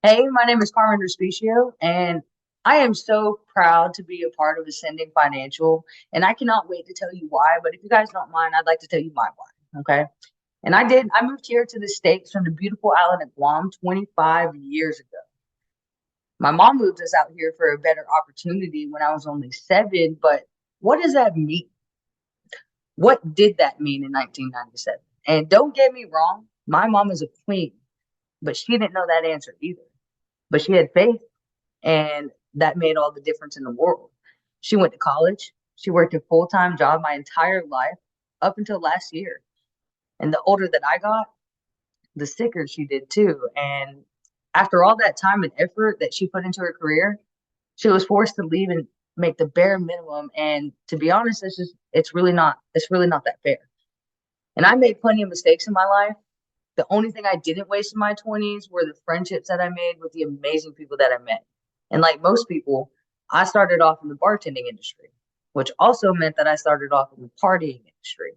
Hey, my name is Karmen Respicio, and I am so proud to be a part of Ascending Financial. And I cannot wait to tell you why. But if you guys don't mind, I'd like to tell you my why. Okay. I moved here to the States from the beautiful island of Guam 25 years ago. My mom moved us out here for a better opportunity when I was only 7. But what does that mean? What did that mean in 1997? And don't get me wrong, my mom is a queen, but she didn't know that answer either. But she had faith. And that made all the difference in the world. She went to college. She worked a full time job my entire life up until last year. And the older that I got, the sicker she did too. And after all that time and effort that she put into her career, she was forced to leave and make the bare minimum. And to be honest, it's really not that fair. And I made plenty of mistakes in my life. The only thing I didn't waste in my 20s were the friendships that I made with the amazing people that I met. And like most people, I started off in the bartending industry, which also meant that I started off in the partying industry.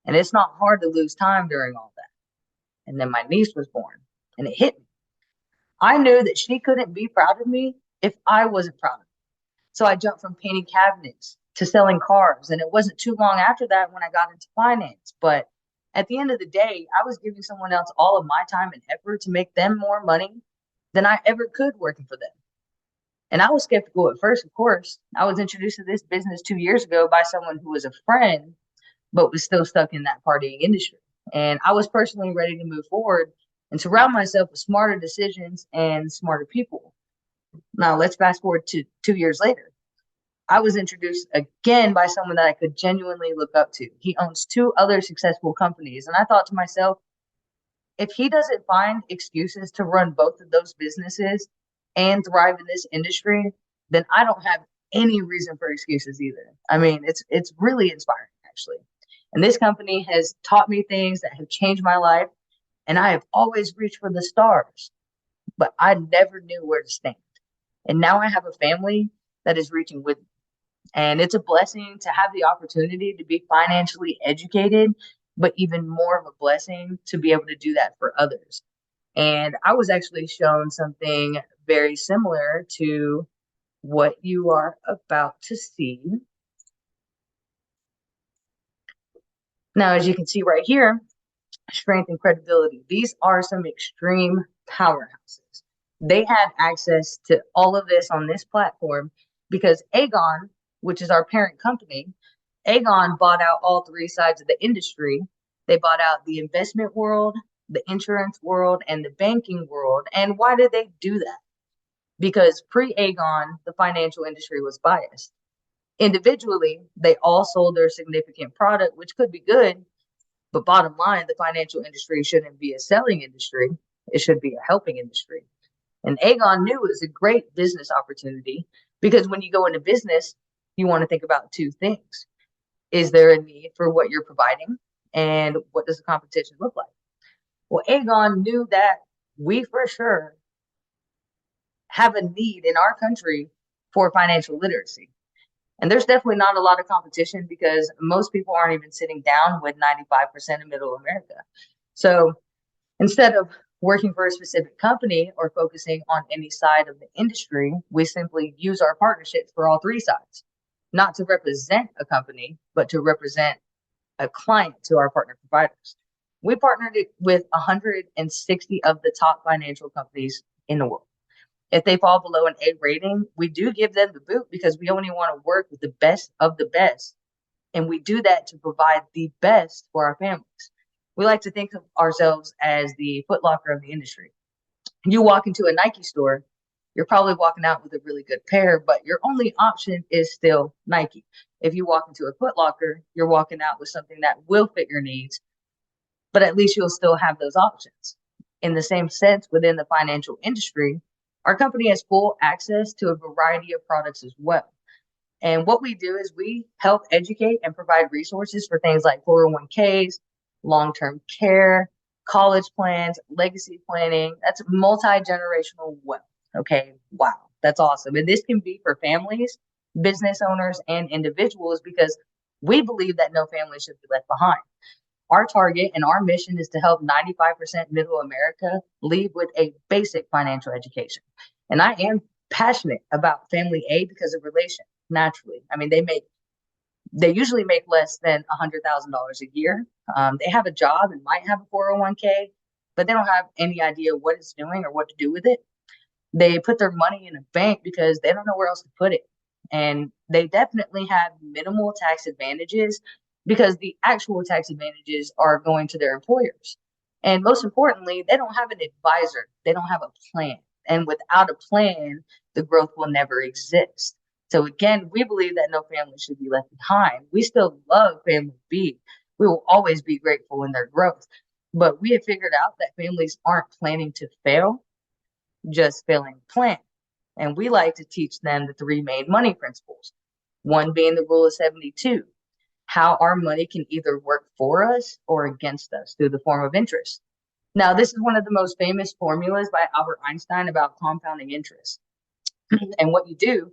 And it's not hard to lose time during all that. And then my niece was born, and it hit me. I knew that she couldn't be proud of me if I wasn't proud of her. So I jumped from painting cabinets to selling cars. And it wasn't too long after that when I got into finance. But at the end of the day, I was giving someone else all of my time and effort to make them more money than I ever could working for them. And I was skeptical at first, of course. I was introduced to this business 2 years ago by someone who was a friend, but was still stuck in that partying industry. And I was personally ready to move forward and surround myself with smarter decisions and smarter people. Now, let's fast forward to 2 years later. I was introduced again by someone that I could genuinely look up to. He owns two other successful companies. And I thought to myself, if he doesn't find excuses to run both of those businesses and thrive in this industry, then I don't have any reason for excuses either. I mean, it's really inspiring actually. And this company has taught me things that have changed my life, and I have always reached for the stars, but I never knew where to stand. And now I have a family that is reaching with me. And it's a blessing to have the opportunity to be financially educated, but even more of a blessing to be able to do that for others. And I was actually shown something very similar to what you are about to see. Now, as you can see right here, strength and credibility. These are some extreme powerhouses. They had access to all of this on this platform because Aegon, which is our parent company, Aegon bought out all three sides of the industry. They bought out the investment world, the insurance world, and the banking world. And why did they do that? Because pre Aegon, the financial industry was biased. Individually, they all sold their significant product, which could be good, but bottom line, the financial industry shouldn't be a selling industry. It should be a helping industry. And Aegon knew it was a great business opportunity because when you go into business, you want to think about two things. Is there a need for what you're providing? And what does the competition look like? Well, Aegon knew that we for sure have a need in our country for financial literacy. And there's definitely not a lot of competition because most people aren't even sitting down with 95% of middle America. So instead of working for a specific company or focusing on any side of the industry, we simply use our partnerships for all three sides, not to represent a company, but to represent a client to our partner providers. We partnered it with 160 of the top financial companies in the world. If they fall below an A rating, we do give them the boot because we only want to work with the best of the best. And we do that to provide the best for our families. We like to think of ourselves as the Foot Locker of the industry. You walk into a Nike store, you're probably walking out with a really good pair, but your only option is still Nike. If you walk into a Foot Locker, you're walking out with something that will fit your needs, but at least you'll still have those options. In the same sense, within the financial industry, our company has full access to a variety of products as well. And what we do is we help educate and provide resources for things like 401ks, long-term care, college plans, legacy planning. That's multi-generational wealth. Okay. Wow. That's awesome. And this can be for families, business owners, and individuals because we believe that no family should be left behind. Our target and our mission is to help 95% middle America leave with a basic financial education. And I am passionate about family aid because of relation, naturally. I mean, they usually make less than $100,000 a year. They have a job and might have a 401k, but they don't have any idea what it's doing or what to do with it. They put their money in a bank because they don't know where else to put it. And they definitely have minimal tax advantages because the actual tax advantages are going to their employers. And most importantly, they don't have an advisor, they don't have a plan. And without a plan, the growth will never exist. So again, we believe that no family should be left behind. We still love Family B. We will always be grateful in their growth. But we have figured out that families aren't planning to fail, just failing to plan. And we like to teach them the three main money principles. One being the rule of 72, how our money can either work for us or against us through the form of interest. Now, this is one of the most famous formulas by Albert Einstein about compounding interest. And what you do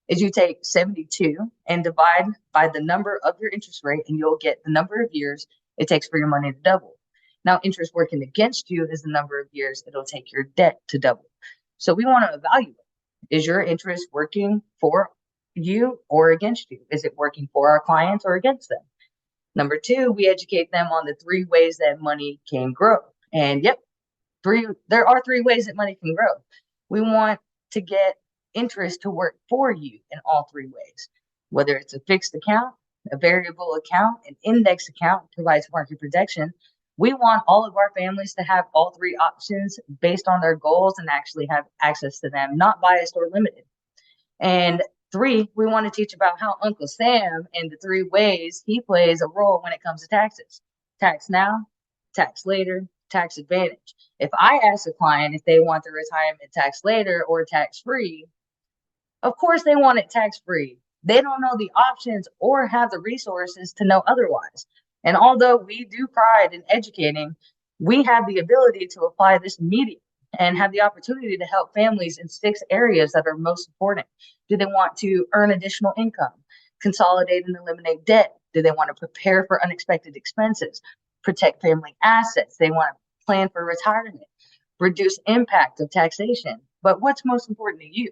is you take 72 and divide by the number of your interest rate, and you'll get the number of years it takes for your money to double. Now, interest working against you is the number of years it'll take your debt to double. So we want to evaluate, is your interest working for you or against you? Is it working for our clients or against them? Number two, we educate them on the three ways that money can grow. And yep, there are three ways that money can grow. We want to get interest to work for you in all three ways, whether it's a fixed account, a variable account, an index account provides market protection. We want all of our families to have all three options based on their goals and actually have access to them, not biased or limited. And three, we want to teach about how Uncle Sam and the three ways he plays a role when it comes to taxes. Tax now, tax later, tax advantage. If I ask a client if they want their retirement tax later or tax free, of course they want it tax free. They don't know the options or have the resources to know otherwise. And although we do pride in educating, we have the ability to apply this immediately and have the opportunity to help families in 6 areas that are most important. Do they want to earn additional income, consolidate and eliminate debt? Do they want to prepare for unexpected expenses, protect family assets? They want to plan for retirement, reduce impact of taxation. But what's most important to you?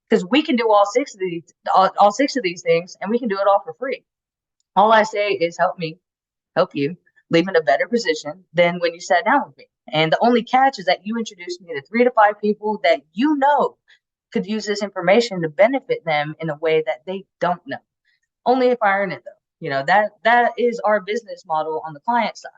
Because we can do all six of these things, and we can do it all for free. All I say is help you leave in a better position than when you sat down with me. And the only catch is that you introduced me to 3 to 5 people that you know could use this information to benefit them in a way that they don't know. Only if I earn it, though. You know, that is our business model on the client side.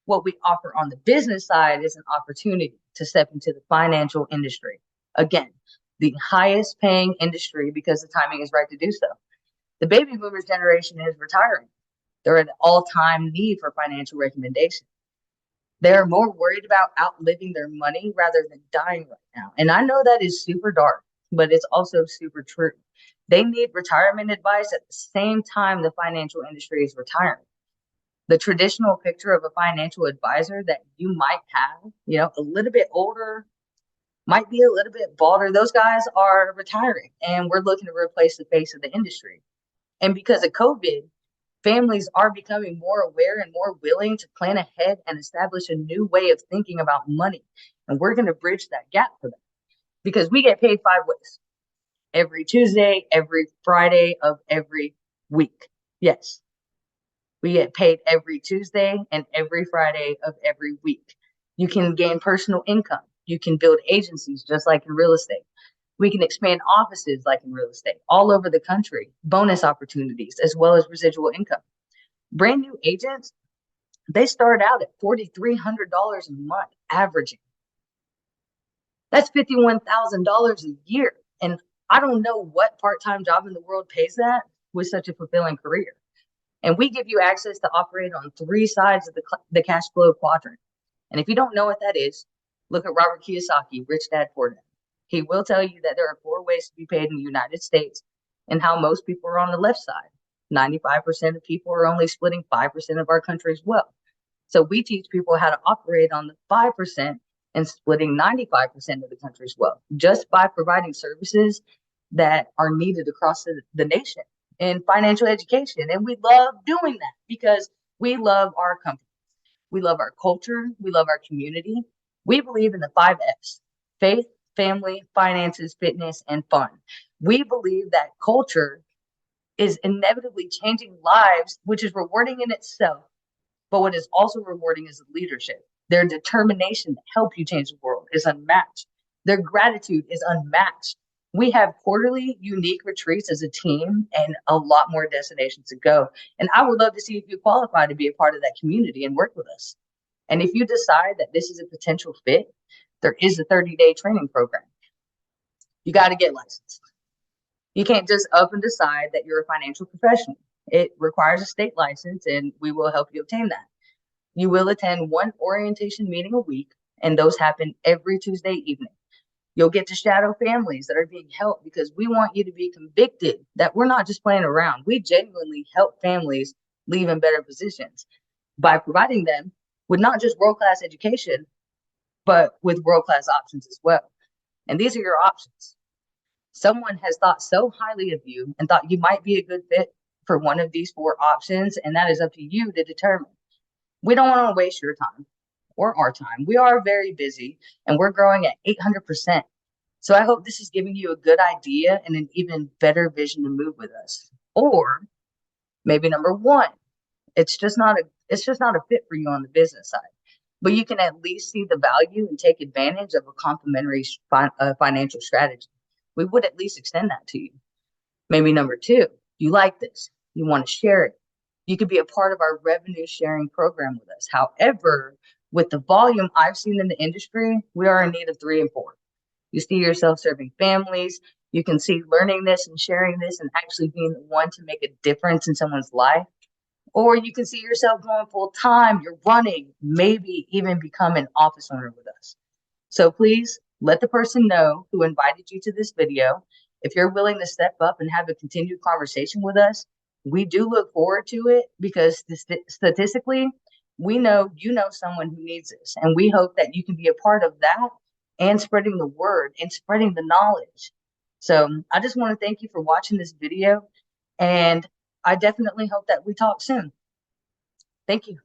What we offer on the business side is an opportunity to step into the financial industry. Again, the highest paying industry because the timing is right to do so. The baby boomers generation is retiring. They're at an all-time need for financial recommendation. They're more worried about outliving their money rather than dying right now. And I know that is super dark, but it's also super true. They need retirement advice at the same time the financial industry is retiring. The traditional picture of a financial advisor that you might have, you know, a little bit older, might be a little bit balder, those guys are retiring, and we're looking to replace the face of the industry. And because of COVID, families are becoming more aware and more willing to plan ahead and establish a new way of thinking about money. And we're going to bridge that gap for them because we get paid 5 ways: every Tuesday, every Friday of every week. Yes, we get paid every Tuesday and every Friday of every week. You can gain personal income. You can build agencies just like in real estate. We can expand offices like in real estate all over the country, bonus opportunities, as well as residual income. Brand new agents, they start out at $4,300 a month, averaging. That's $51,000 a year. And I don't know what part-time job in the world pays that with such a fulfilling career. And we give you access to operate on 3 sides of the cash flow quadrant. And if you don't know what that is, look at Robert Kiyosaki, Rich Dad Poor Dad. He will tell you that there are 4 ways to be paid in the United States and how most people are on the left side. 95% of people are only splitting 5% of our country's wealth. So we teach people how to operate on the 5% and splitting 95% of the country's wealth just by providing services that are needed across the nation in financial education. And we love doing that because we love our company. We love our culture. We love our community. We believe in the 5 F's: faith, family, finances, fitness, and fun. We believe that culture is inevitably changing lives, which is rewarding in itself. But what is also rewarding is leadership. Their determination to help you change the world is unmatched. Their gratitude is unmatched. We have quarterly unique retreats as a team and a lot more destinations to go. And I would love to see if you qualify to be a part of that community and work with us. And if you decide that this is a potential fit, there is a 30-day training program. You got to get licensed. You can't just up and decide that you're a financial professional. It requires a state license, and we will help you obtain that. You will attend one orientation meeting a week, and those happen every Tuesday evening. You'll get to shadow families that are being helped because we want you to be convicted that we're not just playing around. We genuinely help families leave in better positions by providing them with not just world-class education, but with world-class options as well. And these are your options. Someone has thought so highly of you and thought you might be a good fit for one of these 4 options, and that is up to you to determine. We don't want to waste your time or our time. We are very busy and we're growing at 800%. So I hope this is giving you a good idea and an even better vision to move with us. Or maybe number 1, it's just not a fit for you on the business side. But you can at least see the value and take advantage of a complementary financial strategy. We would at least extend that to you. Maybe number 2, you like this, you want to share it. You could be a part of our revenue sharing program with us. However, with the volume I've seen in the industry, we are in need of 3 and 4. You see yourself serving families. You can see learning this and sharing this and actually being the one to make a difference in someone's life. Or you can see yourself going full time. You're running, maybe even become an office owner with us. So please let the person know who invited you to this video. If you're willing to step up and have a continued conversation with us, we do look forward to it because statistically, we know you know someone who needs this. And we hope that you can be a part of that and spreading the word and spreading the knowledge. So I just want to thank you for watching this video. And I definitely hope that we talk soon. Thank you.